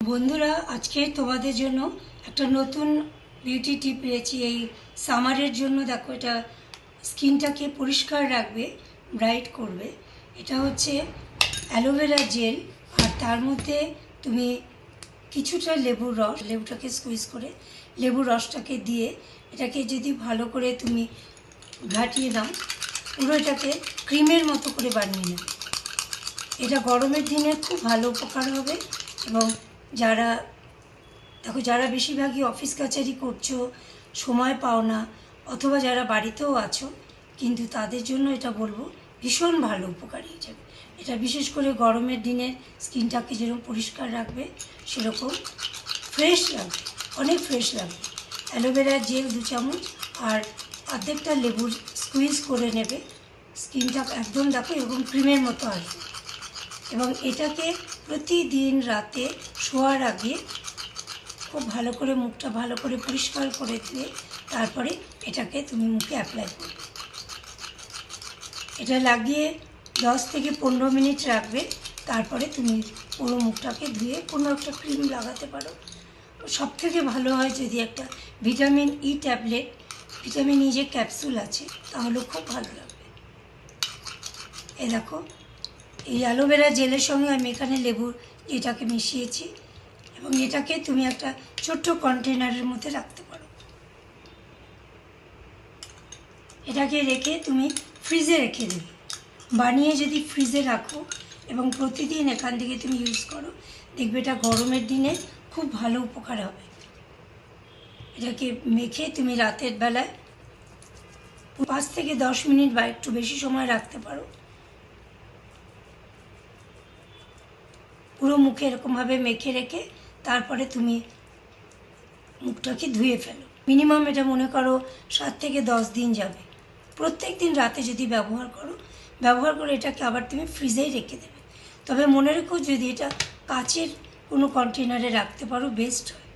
বন্ধুরা, আজকে তোমাদের জন্য একটা নতুন বিউটি টিপ পেয়েছি। এই সামারের জন্য দেখো, এটা স্কিনটাকে পরিষ্কার রাখবে, ব্রাইট করবে। এটা হচ্ছে অ্যালোভেরা জেল, আর তার মধ্যে তুমি কিছুটা লেবুর রস, লেবুটাকে স্কুইজ করে লেবুর রসটাকে দিয়ে এটাকে যদি ভালো করে তুমি ঘাটিয়ে দাও, পুরো এটাকে ক্রিমের মতো করে বানিয়ে নেবে। এটা গরমের দিনে খুব ভালো উপকার হবে। এবং যারা বেশিরভাগই অফিস কাচারি করছো, সময় পাও না, অথবা যারা বাড়িতেও আছো, কিন্তু তাদের জন্য এটা বলবো ভীষণ ভালো উপকারী হিসেবে। এটা বিশেষ করে গরমের দিনে স্কিনটাকে যেরকম পরিষ্কার রাখবে, সেরকম ফ্রেশ লাগবে, অনেক ফ্রেশ লাগবে। অ্যালোভেরা জেল 2 চামচ আর অর্ধেকটা লেবুর স্কুইজ করে নেবে। স্কিনটা একদম দেখো এরকম ক্রিমের মতো আসবে। এবং এটাকে প্রতিদিন রাতে শোয়ার আগে খুব ভালো করে মুখটা ভালো করে পরিষ্কার করে ধুয়ে তারপরে এটাকে তুমি মুখে অ্যাপ্লাই করবে। এটা লাগিয়ে 10 থেকে 15 মিনিট রাখবে। তারপরে তুমি পুরো মুখটাকে ধুয়ে কোনো একটা ক্রিম লাগাতে পারো। সব থেকে ভালো হয় যদি একটা vitamin E tablet, vitamin E যে ক্যাপসুল আছে, তাহলে খুব ভালো লাগবে। এই দেখো, এই অ্যালোভেরা জেলের সঙ্গে আমি এখানে লেবুর এটাকে মিশিয়েছি, এবং এটাকে তুমি একটা ছোট্ট কন্টেনারের মধ্যে রাখতে পারো। এটাকে রেখে তুমি ফ্রিজে রেখে দেবে। বানিয়ে যদি ফ্রিজে রাখো এবং প্রতিদিন এখান থেকে তুমি ইউজ করো, দেখবে এটা গরমের দিনে খুব ভালো উপকার হবে। এটাকে মেখে তুমি রাতের বেলায় 5 থেকে 10 মিনিট বা একটু বেশি সময় রাখতে পারো। পুরো মুখে এরকমভাবে মেখে রেখে তারপরে তুমি মুখটাকে ধুয়ে ফেলো। মিনিমাম এটা মনে করো 7 থেকে 10 দিন যাবে। প্রত্যেক দিন রাতে যদি ব্যবহার করে এটাকে আবার তুমি ফ্রিজেই রেখে দেবে। তবে মনে রেখো, যদি এটা কাচের কোনো কন্টেনারে রাখতে পারো, বেস্ট হয়।